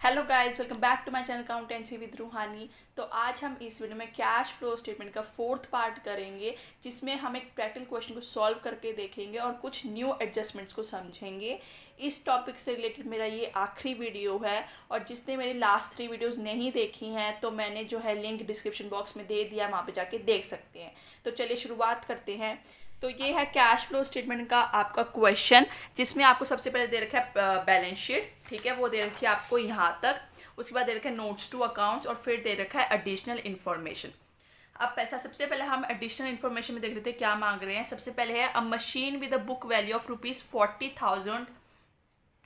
Hello guys, welcome back to my channel accountancy with Ruhani. तो आज हम इस वीडियो में कैश फ्लो स्टेटमेंट का फोर्थ पार्ट करेंगे, जिसमें हम एक प्रैक्टिकल क्वेश्चन को सॉल्व करके देखेंगे और कुछ न्यू एडजस्टमेंट्स को समझेंगे। इस टॉपिक से रिलेटेड मेरा ये आखिरी वीडियो है, और जिसने मेरी लास्ट 3 वीडियोस नहीं देखी हैं तो मैंने जो है लिंक डिस्क्रिप्शन बॉक्स में दे दिया, वहाँ पे जाके देख सकते हैं। तो चलिए शुरुआत करते हैं। तो ये है कैश फ्लो स्टेटमेंट का आपका क्वेश्चन, जिसमें आपको सबसे पहले दे रखा है बैलेंस शीट, ठीक है, वो दे रखी है आपको यहाँ तक। उसके बाद दे रखा है नोट्स टू अकाउंट्स, और फिर दे रखा है एडिशनल इन्फॉर्मेशन। अब पैसा सबसे पहले हम एडिशनल इन्फॉर्मेशन में देख लेते हैं क्या मांग रहे हैं। सबसे पहले है अ machine with a book value of ₹40,000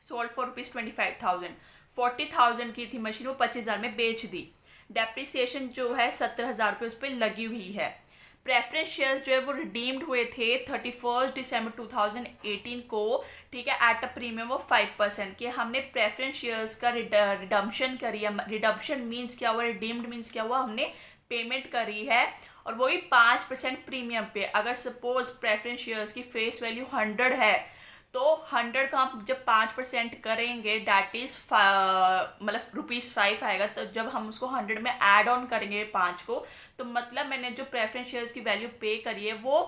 sold for ₹25,000। 40,000 की थी मशीन, वो 25,000 में बेच दी। डेप्रिसिएशन जो है 17,000 उस पर लगी हुई है। प्रेफरेंस शेयर्स जो है वो रिडीम्ड हुए थे 31 दिसंबर 2018 को, ठीक है, एट अ प्रीमियम ऑफ 5% के। हमने प्रेफरेंस शेयर्स का रिडम्पशन करी है। रिडम्पशन मीन्स क्या हुआ, रिडीम्ड मीन्स क्या हुआ, हमने पेमेंट करी है, और वही 5% प्रीमियम पे। अगर सपोज प्रेफरेंस शेयर्स की फेस वैल्यू 100 है, तो 100 का हम जब 5% करेंगे, डैट इज मतलब ₹5 आएगा। तो जब हम उसको 100 में ऐड ऑन करेंगे 5 को, तो मतलब मैंने जो प्रेफरेंस शेयर्स की वैल्यू पे करी है वो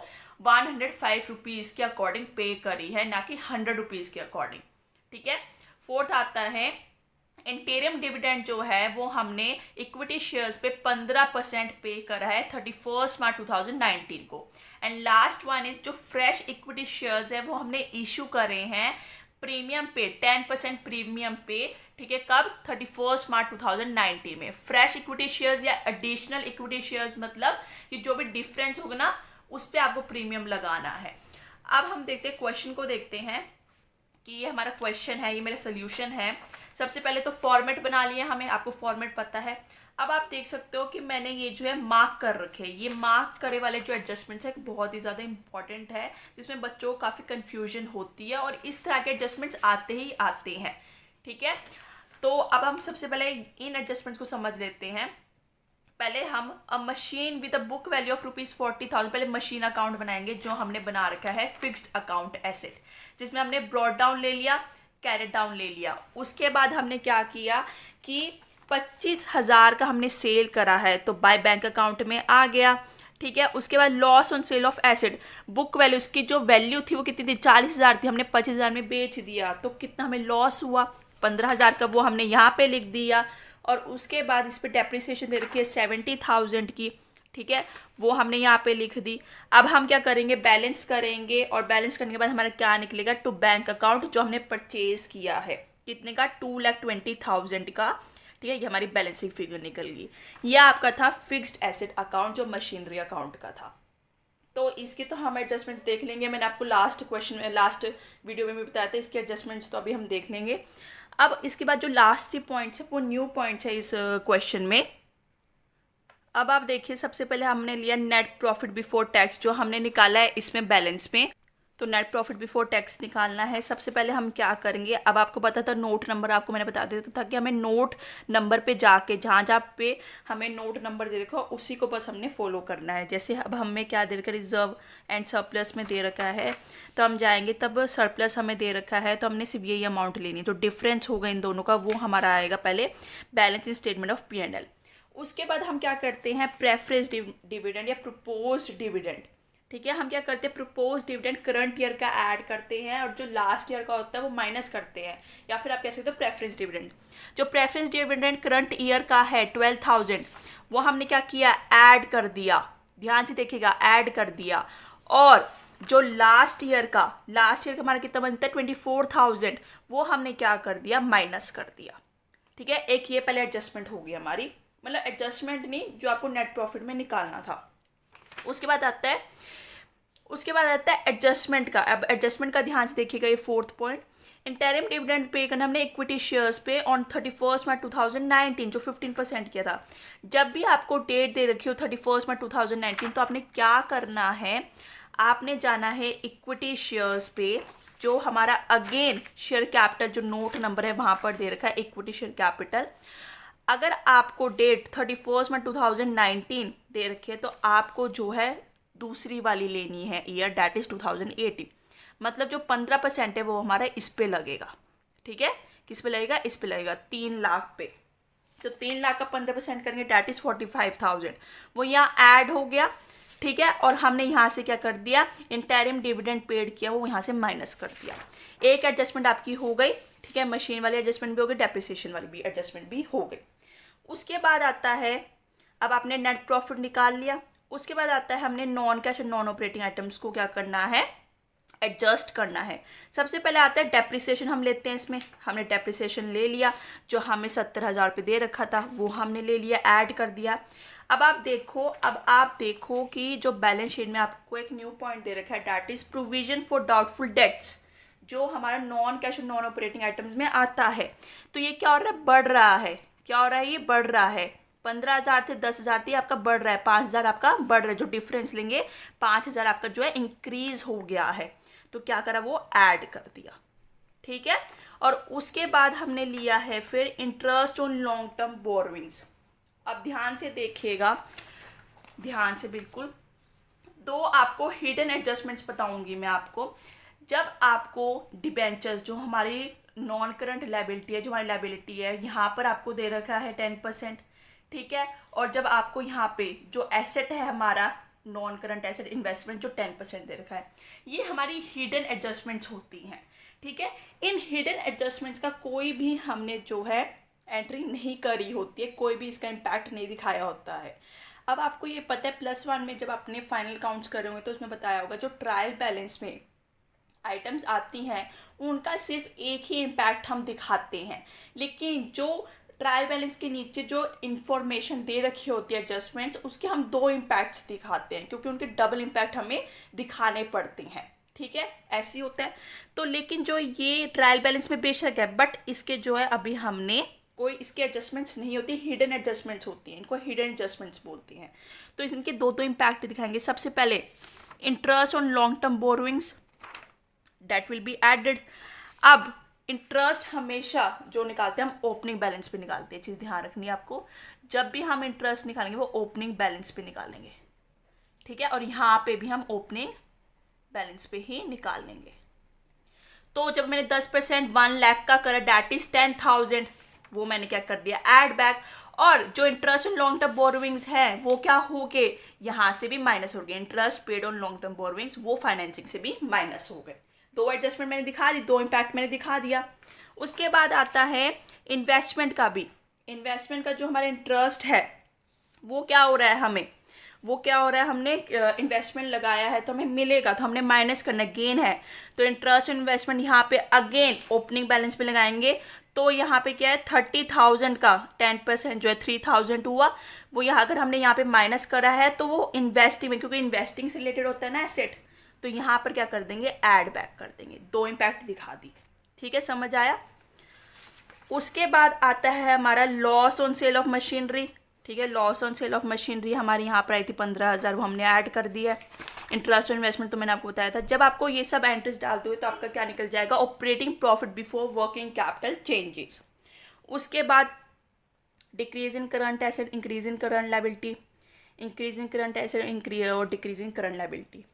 ₹105 के अकॉर्डिंग पे करी है, ना कि ₹100 के अकॉर्डिंग, ठीक है। फोर्थ आता है इंटीरियम डिविडेंड, जो है वो हमने इक्विटी शेयर्स पे 15% पे करा है 31 मार्च 2019 को। एंड लास्ट वन इज जो फ्रेश इक्विटी शेयर्स है वो हमने इशू करे हैं प्रीमियम पे, 10% प्रीमियम पे, ठीक है, कब, 31 मार्च 2019 में। फ्रेश इक्विटी शेयर्स या एडिशनल इक्विटी शेयर्स मतलब कि जो भी डिफरेंस होगा ना, उस पर आपको प्रीमियम लगाना है। अब हम देखते हैं क्वेश्चन को, देखते हैं कि ये हमारा क्वेश्चन है, ये मेरा सोल्यूशन है। सबसे पहले तो फॉर्मेट बना लिया हमें, आपको फॉर्मेट पता है। अब आप देख सकते हो कि मैंने ये जो है मार्क कर रखे हैं। ये मार्क करे वाले जो एडजस्टमेंट्स है बहुत ही ज़्यादा इंपॉर्टेंट है, जिसमें बच्चों को काफ़ी कन्फ्यूजन होती है, और इस तरह के एडजस्टमेंट्स आते ही आते हैं, ठीक है। तो अब हम सबसे पहले इन एडजस्टमेंट्स को समझ लेते हैं। पहले हम अ machine with a book value of ₹40,000, पहले मशीन अकाउंट बनाएंगे जो हमने बना रखा है फिक्स्ड अकाउंट एसेट, जिसमें हमने ब्रॉड डाउन ले लिया, कैरेट डाउन ले लिया। उसके बाद हमने क्या किया कि 25,000 का हमने सेल करा है, तो बाय बैंक अकाउंट में आ गया, ठीक है। उसके बाद loss on sale of asset, book value, उसकी जो वैल्यू थी वो कितनी थी, 40,000 थी, हमने 25,000 में बेच दिया, तो कितना हमें लॉस हुआ, 15,000 का, वो हमने यहाँ पे लिख दिया। और उसके बाद इस पर डेप्रिसिएशन दे रखी है 70,000 की, ठीक है, वो हमने यहाँ पे लिख दी। अब हम क्या करेंगे, बैलेंस करेंगे, और बैलेंस करने के बाद हमारा क्या निकलेगा, टू बैंक अकाउंट, जो हमने परचेज किया है, कितने का, 2,20,000 का, ठीक है। ये हमारी बैलेंसिंग फिगर निकल गई। यह आपका था फिक्स्ड एसेट अकाउंट, जो मशीनरी अकाउंट का था। तो इसके तो हम एडजस्टमेंट्स देख लेंगे, मैंने आपको लास्ट वीडियो में भी बताया था इसके एडजस्टमेंट्स, तो अभी हम देख लेंगे। अब इसके बाद जो लास्ट 3 पॉइंट्स है वो न्यू पॉइंट्स है इस क्वेश्चन में। अब आप देखिए, सबसे पहले हमने लिया नेट प्रॉफिट बिफोर टैक्स, जो हमने निकाला है इसमें बैलेंस में। तो नेट प्रॉफिट बिफोर टैक्स निकालना है। सबसे पहले हम क्या करेंगे, अब आपको पता था नोट नंबर, आपको मैंने बता दिया था कि हमें नोट नंबर पे जाके जहाँ जहाँ पे हमें नोट नंबर दे रखा हो उसी को बस हमने फॉलो करना है। जैसे अब हमें क्या दे रखा है, रिजर्व एंड सरप्लस में दे रखा है, तो हम जाएंगे, तब सरप्लस हमें दे रखा है, तो हमने सिर्फ यही अमाउंट लेनी है। जो डिफरेंस होगा इन दोनों का वो हमारा आएगा पहले balance in statement of P&L। उसके बाद हम क्या करते हैं, प्रेफरेंस डिविडेंड या प्रपोज डिविडेंड, ठीक है। हम क्या करते हैं, प्रपोज डिविडेंड करंट ईयर का ऐड करते हैं, और जो लास्ट ईयर का होता है वो माइनस करते हैं, या फिर आप कह सकते हो प्रेफरेंस डिविडेंड। जो प्रेफरेंस डिविडेंड करंट ईयर का है 12,000, वो हमने क्या किया, ऐड कर दिया, ध्यान से देखिएगा, ऐड कर दिया। और जो लास्ट ईयर का हमारा कितना बनता है 24,000, वो हमने क्या कर दिया, माइनस कर दिया, ठीक है। एक ये पहले एडजस्टमेंट होगी हमारी, मतलब एडजस्टमेंट नहीं, जो आपको नेट प्रॉफिट में निकालना था। उसके बाद आता है एडजस्टमेंट का। अब एडजस्टमेंट का ध्यान से देखिएगा, ये fourth point, interim dividend pay करना हमने इक्विटी शेयर्स पे ऑन 31 मार्च 2019, जो 15% किया था। जब भी आपको डेट दे रखी हो 31 मार्च 2019, तो आपने क्या करना है, आपने जाना है इक्विटी शेयर्स पे, जो हमारा अगेन शेयर कैपिटल, जो नोट नंबर है वहाँ पर दे रखा है इक्विटी शेयर कैपिटल। अगर आपको डेट 31 मार्च 2019 दे रखी है, तो आपको जो है दूसरी वाली लेनी है ईयर, डैट इज 2018। मतलब जो 15% है वो हमारा इस पे लगेगा, ठीक है, किस पे लगेगा, इस पे लगेगा 3 लाख पे। तो 3 लाख का 15% करेंगे डैट इज 45,000, वो यहाँ ऐड हो गया, ठीक है। और हमने यहाँ से क्या कर दिया, इंटरिम डिविडेंड पेड किया वो यहाँ से माइनस कर दिया। एक एडजस्टमेंट आपकी हो गई, ठीक है, मशीन वाली एडजस्टमेंट भी हो गई, डेप्रिसिएशन वाली भी एडजस्टमेंट भी हो गई। उसके बाद आता है, अब आपने नेट प्रॉफिट निकाल लिया। उसके बाद आता है हमने नॉन कैश और नॉन ऑपरेटिंग आइटम्स को क्या करना है, एडजस्ट करना है। सबसे पहले आता है डेप्रिसिएशन, हम लेते हैं इसमें। हमने डेप्रिसिएशन ले लिया, जो हमें 70,000 रुपये दे रखा था वो हमने ले लिया, ऐड कर दिया। अब आप देखो कि जो बैलेंस शीट में आपको एक न्यू पॉइंट दे रखा है, that is provision for doubtful debts, जो हमारा नॉन कैश और नॉन ऑपरेटिंग आइटम्स में आता है। तो ये क्या हो रहा है, बढ़ रहा है। क्या हो रहा है, ये बढ़ रहा है। 15,000 थे 10,000 थी, आपका बढ़ रहा है, 5,000 आपका बढ़ रहा है। जो डिफरेंस लेंगे 5,000 आपका जो है इंक्रीज हो गया है। तो क्या करा, वो ऐड कर दिया, ठीक है। और उसके बाद हमने लिया है फिर interest on long term borrowings. अब ध्यान से देखिएगा, ध्यान से बिल्कुल। दो आपको हिडन एडजस्टमेंट्स बताऊंगी मैं आपको। जब आपको डिबेंचर्स, जो हमारी नॉन करंट लायबिलिटी है, जो हमारी लायबिलिटी है, यहाँ पर आपको दे रखा है 10%, ठीक है। और जब आपको यहाँ पे जो एसेट है हमारा नॉन करंट एसेट इन्वेस्टमेंट, जो 10% दे रखा है, ये हमारी हिडन एडजस्टमेंट्स होती हैं, ठीक है। इन हिडन एडजस्टमेंट्स का कोई भी हमने जो है एंट्री नहीं करी होती है, कोई भी इसका इम्पैक्ट नहीं दिखाया होता है। अब आपको ये पता है +1 में जब आपने फाइनल काउंट्स करे होंगे तो उसमें बताया होगा, जो ट्रायल बैलेंस में आइटम्स आती हैं उनका सिर्फ एक ही इम्पैक्ट हम दिखाते हैं, लेकिन जो ट्रायल बैलेंस के नीचे जो इन्फॉर्मेशन दे रखी होती है एडजस्टमेंट्स, उसके हम 2 इम्पैक्ट्स दिखाते हैं, क्योंकि उनके डबल इम्पैक्ट हमें दिखाने पड़ते हैं, ठीक है, ऐसे ही होता है। तो लेकिन जो ये ट्रायल बैलेंस में बेशक है, बट इसके जो है अभी हमने कोई इसके एडजस्टमेंट्स नहीं होती, हिडन एडजस्टमेंट्स होती हैं, इनको हिडन एडजस्टमेंट्स बोलते हैं। तो इनके 2 इम्पैक्ट दिखाएंगे। सबसे पहले interest on long term borrowings, that will be added. अब इंटरेस्ट हमेशा जो निकालते हैं हम ओपनिंग बैलेंस पे निकालते हैं, चीज़ ध्यान रखनी है आपको। जब भी हम इंटरेस्ट निकालेंगे वो ओपनिंग बैलेंस पे निकालेंगे, ठीक है। और यहाँ पे भी हम ओपनिंग बैलेंस पे ही निकाल लेंगे। तो जब मैंने 10% 1 लाख का करा, डैट इज 10,000, वो मैंने क्या कर दिया, ऐड बैक। और जो interest on long term borrowings है वो क्या हो गए, यहाँ से भी माइनस हो गए। Interest paid on long term borrowings वो फाइनेंसिंग से भी माइनस हो गए। 2 एडजस्टमेंट मैंने दिखा दी, 2 इम्पैक्ट मैंने दिखा दिया। उसके बाद आता है इन्वेस्टमेंट का भी। इन्वेस्टमेंट का जो हमारा इंटरेस्ट है वो क्या हो रहा है, हमने इन्वेस्टमेंट लगाया है तो हमें मिलेगा, तो हमने माइनस करना, गेन है। तो इंटरेस्ट इन्वेस्टमेंट यहाँ पे अगेन ओपनिंग बैलेंस पे लगाएंगे। तो यहाँ पे क्या है, 30,000 का 10% जो है 3,000 हुआ, वो यहाँ अगर हमने यहाँ पे माइनस करा है तो वो इन्वेस्टिंग में, क्योंकि इन्वेस्टिंग से रिलेटेड होता है ना एसेट, तो यहाँ पर क्या कर देंगे, ऐड बैक कर देंगे। 2 इम्पैक्ट दिखा दी, ठीक है, समझ आया। उसके बाद आता है हमारा loss on sale of machinery, ठीक है। Loss on sale of machinery हमारी यहाँ पर आई थी 15,000, वो हमने ऐड कर दिया। इंटरेस्ट ऑन इन्वेस्टमेंट तो मैंने आपको बताया था। जब आपको ये सब एंट्रीज डालते हुए तो आपका क्या निकल जाएगा, operating profit before working capital changes. उसके बाद decrease in current asset, increase in current liability, increase in current asset, increase और डिक्रीज इन करंट लायबिलिटी।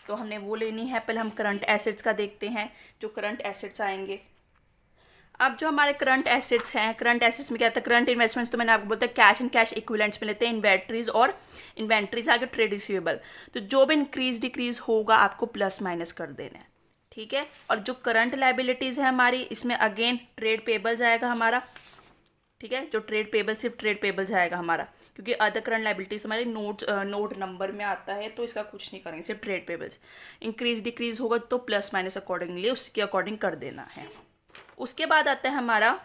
तो हमने वो लेनी है। पहले हम करंट एसेट्स का देखते हैं, जो करंट एसेट्स आएंगे। अब जो हमारे करंट एसेट्स हैं, करंट एसेट्स में क्या आता है, करंट इन्वेस्टमेंट्स तो मैंने आपको बोलता है कैश एंड कैश इक्विवेलेंट्स में लेते हैं, इन्वेंट्रीज और इन्वेंट्रीज आगे ट्रेड रिसीवेबल। तो जो भी इंक्रीज डिक्रीज होगा आपको प्लस माइनस कर देना है, ठीक है। और जो करंट लायबिलिटीज़ है हमारी, इसमें अगेन ट्रेड पेबल्स आएगा हमारा, ठीक है। जो ट्रेड पेबल, सिर्फ ट्रेड पेबल्स आएगा हमारा, क्योंकि अदर करंट लायबिलिटीज हमारे नोट नंबर में आता है, तो इसका कुछ नहीं करेंगे, सिर्फ ट्रेड पेबल्स। इंक्रीज डिक्रीज होगा तो प्लस माइनस अकॉर्डिंगली उसके अकॉर्डिंग कर देना है। उसके बाद आता है हमारा,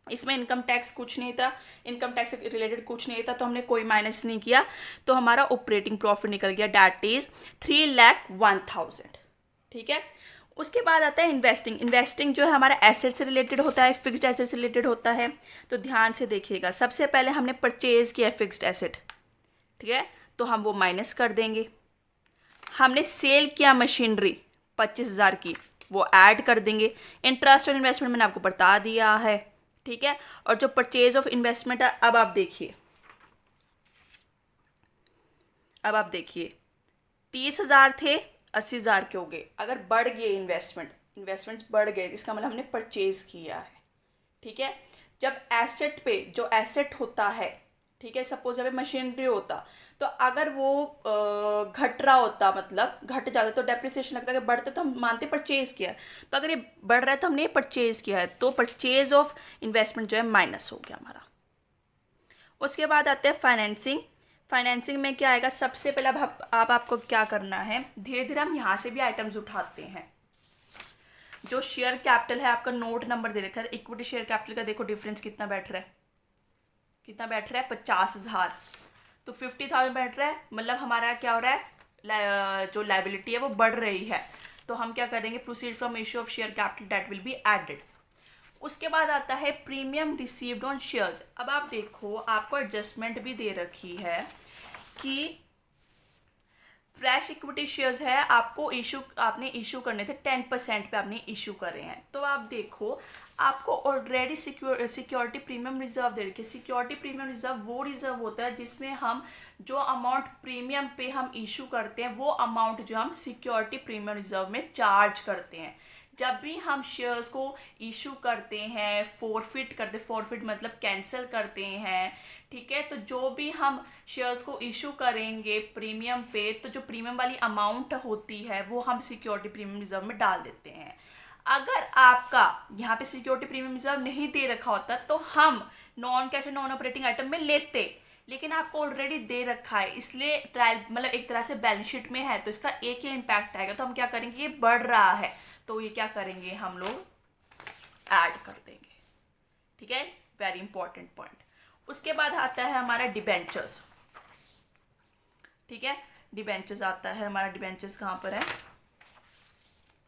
इसमें इनकम टैक्स कुछ नहीं था, इनकम टैक्स से रिलेटेड कुछ नहीं था, तो हमने कोई माइनस नहीं किया, तो हमारा ऑपरेटिंग प्रॉफिट निकल गया, डैट इज 3,01,000, ठीक है। उसके बाद आता है इन्वेस्टिंग। इन्वेस्टिंग जो है हमारा एसेट से रिलेटेड होता है, फिक्स्ड एसेट से रिलेटेड होता है। तो ध्यान से देखिएगा, सबसे पहले हमने परचेज किया फिक्स्ड एसेट, ठीक है, तो हम वो माइनस कर देंगे। हमने सेल किया मशीनरी 25,000 की, वो ऐड कर देंगे। इंटरेस्ट और इन्वेस्टमेंट मैंने आपको बता दिया है, ठीक है। और जो परचेज ऑफ इन्वेस्टमेंट है, अब आप देखिए 30,000 थे, 80,000 के हो गए। अगर बढ़ गए इन्वेस्टमेंट्स बढ़ गए, इसका मतलब हमने परचेज किया है, ठीक है। जब एसेट पे जो एसेट होता है, ठीक है, सपोज अभी मशीनरी होता, तो अगर वो घट रहा होता, मतलब घट जाता तो डेप्रिसिएशन लगता है, अगर बढ़ते तो हम मानते परचेज किया है, तो अगर ये बढ़ रहा है तो हमने परचेज किया है, तो परचेज ऑफ इन्वेस्टमेंट जो है माइनस हो गया हमारा। उसके बाद आते हैं फाइनेंसिंग। फाइनेंसिंग में क्या आएगा, सबसे पहले अब आपको क्या करना है, धीरे धीरे हम यहाँ से भी आइटम्स उठाते हैं। जो शेयर कैपिटल है, आपका नोट नंबर दे रखा है, इक्विटी शेयर कैपिटल का देखो डिफरेंस कितना बैठ रहा है, कितना बैठ रहा है, 50,000। तो 50,000 बैठ रहा है, मतलब हमारा क्या हो रहा है, जो लाइबिलिटी है वो बढ़ रही है। तो हम क्या करेंगे, proceed from issue of share capital that will be added. उसके बाद आता है प्रीमियम रिसीव्ड ऑन शेयर्स। अब आप देखो, आपको एडजस्टमेंट भी दे रखी है कि फ्रेश इक्विटी शेयर्स है, आपने इशू करने थे 10% पे आपने इशू करे हैं। तो आप देखो, आपको ऑलरेडी सिक्योरिटी प्रीमियम रिजर्व दे रखी है। सिक्योरिटी प्रीमियम रिजर्व वो रिजर्व होता है जिसमें हम जो अमाउंट प्रीमियम पे हम इशू करते हैं, वो अमाउंट जो हम सिक्योरिटी प्रीमियम रिजर्व में चार्ज करते हैं। जब भी हम शेयर्स को इशू करते हैं, फॉरफिट मतलब कैंसिल करते हैं, ठीक है, तो जो भी हम शेयर्स को इशू करेंगे प्रीमियम पे, तो जो प्रीमियम वाली अमाउंट होती है वो हम सिक्योरिटी प्रीमियम रिजर्व में डाल देते हैं। अगर आपका यहाँ पे सिक्योरिटी प्रीमियम रिजर्व नहीं दे रखा होता तो हम नॉन कैश और नॉन ऑपरेटिंग आइटम में लेते, लेकिन आपको ऑलरेडी दे रखा है, इसलिए ट्रायल मतलब एक तरह से बैलेंस शीट में है, तो इसका एक ही इम्पैक्ट आएगा। तो हम क्या करेंगे, ये बढ़ रहा है तो ये क्या करेंगे, हम लोग ऐड कर देंगे, ठीक है, वेरी इंपॉर्टेंट पॉइंट। उसके बाद आता है हमारा डिबेंचर्स, ठीक है, डिबेंचर्स आता है हमारा। डिबेंचर्स कहाँ पर है,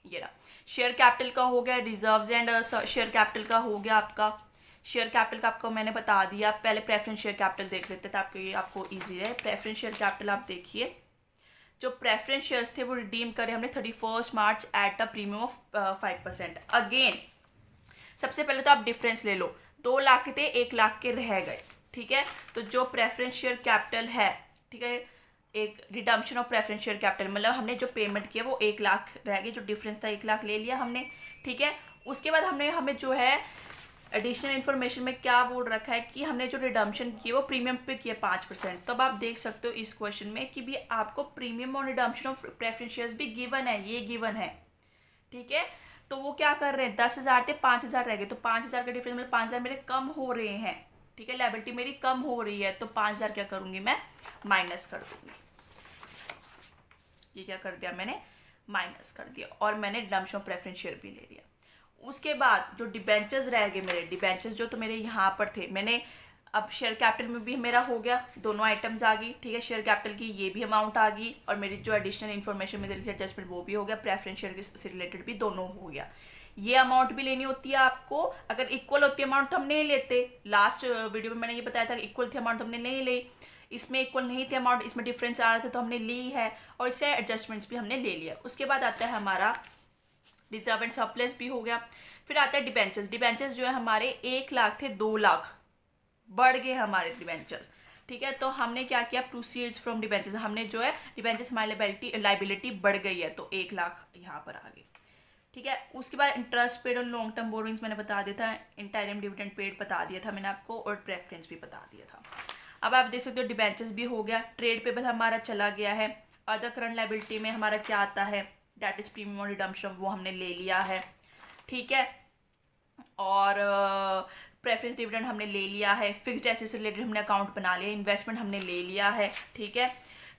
ये रहा। शेयर कैपिटल का हो गया, रिजर्व्स एंड शेयर कैपिटल का हो गया आपका। शेयर कैपिटल का आपको मैंने बता दिया, पहले प्रेफरेंस शेयर कैपिटल देख लेते थे आपको, ये आपको इजी है। प्रेफरेंस शेयर कैपिटल आप देखिए, जो प्रेफरेंस शेयर्स थे वो रिडीम करे हमने 31 March at a premium of 5%। Again सबसे पहले तो आप डिफरेंस ले लो, 2 लाख के थे 1 लाख के रह गए, ठीक है। तो जो प्रेफरेंस शेयर कैपिटल है, ठीक है, एक redemption of preference share capital मतलब हमने जो पेमेंट किया वो 1 लाख रह गया, जो डिफरेंस था 1 लाख ले लिया हमने, ठीक है। उसके बाद हमें जो है एडिशनल इन्फॉर्मेशन में क्या बोल रखा है कि हमने जो रिडम्पशन किया वो प्रीमियम पे किया 5%। तो अब आप देख सकते हो इस क्वेश्चन में कि भी आपको प्रीमियम और रिडम्पशन ऑफ प्रेफरेंस शेयर्स भी गिवन है, ये गिवन है, ठीक है। तो वो क्या कर रहे हैं, 10,000 थे 5,000 रह गए, तो 5,000 का डिफरेंस मतलब 5,000 मेरे कम हो रहे हैं, ठीक है, लायबिलिटी मेरी कम हो रही है, तो 5,000 क्या करूंगी मैं, माइनस कर दूंगी। ये क्या कर दिया मैंने, माइनस कर दिया, और मैंने रिडम्पशन ऑफ प्रेफरेंस शेयर भी ले लिया। उसके बाद जो डिबेंचर्स रह गए मेरे, डिबेंचर्स जो तो मेरे यहाँ पर थे, मैंने अब शेयर कैपिटल में भी मेरा हो गया, दोनों आइटम्स आ गई, ठीक है, शेयर कैपिटल की ये भी अमाउंट आ गई, और मेरी जो एडिशनल इन्फॉर्मेशन में देखिए एडजस्टमेंट वो भी हो गया, प्रेफरेंस शेयर से रिलेटेड भी दोनों हो गया। ये अमाउंट भी लेनी होती है आपको, अगर इक्वल होती है अमाउंट तो हम नहीं लेते। लास्ट वीडियो में मैंने ये बताया था कि इक्वल थी अमाउंट हमने नहीं ली, इसमें इक्वल नहीं थे अमाउंट, इसमें डिफरेंस आ रहा था तो हमने ली है, और इससे एडजस्टमेंट्स भी हमने ले लिया। उसके बाद आता है हमारा रिजर्व एंड सरप्लस भी हो गया। फिर आता है डिबेंचर्स। डिबेंचर्स जो है हमारे 1 लाख थे 2 लाख बढ़ गए हमारे डिबेंचर्स, ठीक है। तो हमने क्या किया, प्रोसीड्स फ्रॉम डिबेंचर्स, हमने जो है डिबेंचर्स हमारी लाइबिलिटी बढ़ गई है, तो 1 लाख यहाँ पर आ गई, ठीक है। उसके बाद इंटरेस्ट पेड और लॉन्ग टर्म बोरोइंग्स मैंने बता दिया था, इंटाइम डिविडेंड पेड बता दिया था मैंने आपको, और प्रेफरेंस भी बता दिया था। अब आप देख सकते हो डिबेंचर्स भी हो गया, ट्रेड पेबल हमारा चला गया है, अदर करंट लाइबिलिटी में हमारा क्या आता है, दैट इज प्रीमियम और रिडम्पशन, वो हमने ले लिया है, ठीक है। और प्रेफरेंस डिविडेंड हमने ले लिया है, फिक्स्ड एसेट से रिलेटेड हमने अकाउंट बना लिया, इन्वेस्टमेंट हमने ले लिया है, ठीक है।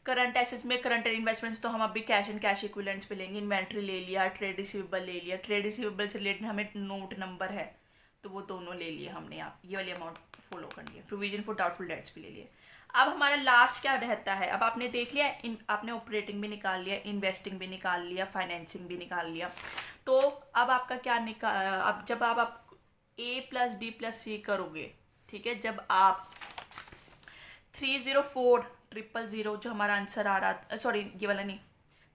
करंट एसेट्स में करंट इन्वेस्टमेंट्स तो हम अभी कैश एंड कैश इक्विवेलेंट्स पे लेंगे, इन्वेंट्री ले लिया, ट्रेड रिसीवेबल ले लिया, ट्रेड रिसीवेबल से रिलेटेड हमें नोट नंबर है तो वो दोनों ले लिए हमने, आप ये वाली अमाउंट फॉलो करनी है, प्रोविजन फॉर डाउटफुल डेट्स भी ले लिए। अब हमारा लास्ट क्या रहता है, अब आपने देख लिया, आपने ऑपरेटिंग भी निकाल लिया, इन्वेस्टिंग भी निकाल लिया, फाइनेंसिंग भी निकाल लिया, तो अब आपका क्या अब जब आप A+B+C करोगे, ठीक है, जब आप 304,000 जो हमारा आंसर आ रहा, सॉरी ये वाला नहीं,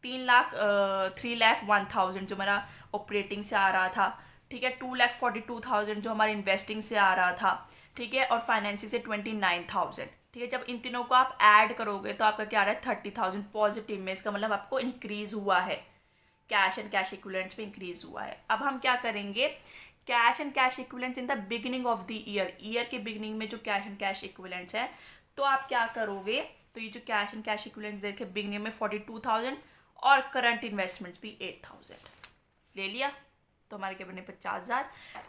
3,01,000 जो हमारा ऑपरेटिंग से आ रहा था, ठीक है, 2,42,000 जो हमारे इन्वेस्टिंग से आ रहा था, ठीक है, और फाइनेंसिंग से 29,000, ठीक है। जब इन तीनों को आप ऐड करोगे तो आपका क्या आ रहा है, 30,000 पॉजिटिव में, इसका मतलब आपको इंक्रीज हुआ है, कैश एंड कैश इक्विवेलेंट्स पे इंक्रीज हुआ है। अब हम क्या करेंगे cash and cash equivalents in the beginning of the year के बिगिनिंग में जो कैश एंड कैश इक्विवेलेंट्स है, तो आप क्या करोगे, तो ये जो कैश एंड कैश इक्विवेलेंट्स देखे बिगिनिंग में 42,000 और करंट इन्वेस्टमेंट्स भी 8,000 ले लिया, तो हमारे क्या बने 50,000।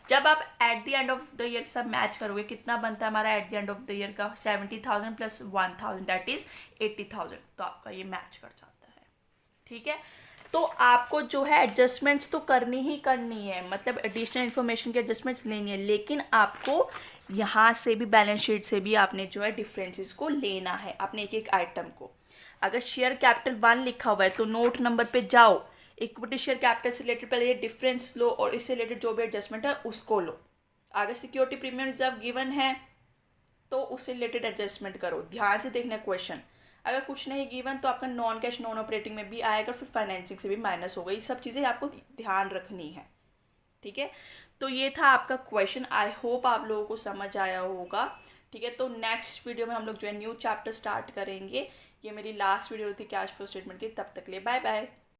जब आप at the end of the year सब मैच करोगे, कितना बनता है हमारा at the end of the year का, 70,000 प्लस 1,000 दैट इज 80,000, तो आपका ये मैच कर जाता है। ठीक है, तो आपको जो है एडजस्टमेंट्स तो करनी ही करनी है, मतलब एडिशनल इन्फॉर्मेशन की एडजस्टमेंट्स लेनी है, लेकिन आपको यहाँ से भी बैलेंस शीट से भी आपने जो है डिफरेंसेस को लेना है अपने एक एक आइटम को। अगर शेयर कैपिटल 1 लिखा हुआ है तो नोट नंबर पे जाओ, इक्विटी शेयर कैपिटल से रिलेटेड पहले ये डिफरेंस लो और इससे रिलेटेड जो भी एडजस्टमेंट है उसको लो। अगर सिक्योरिटी प्रीमियम रिजर्व गिवन है तो उससे रिलेटेड एडजस्टमेंट करो, ध्यान से देखना क्वेश्चन। अगर कुछ नहीं गिवन तो आपका नॉन कैश नॉन ऑपरेटिंग में भी आएगा, फिर फाइनेंसिंग से भी माइनस होगा, ये सब चीज़ें आपको ध्यान रखनी है। ठीक है, तो ये था आपका क्वेश्चन, आई होप आप लोगों को समझ आया होगा। ठीक है, तो नेक्स्ट वीडियो में हम लोग जो है न्यू चैप्टर स्टार्ट करेंगे। ये मेरी लास्ट वीडियो थी कैश फ्लो स्टेटमेंट की, तब तक के लिए बाय बाय।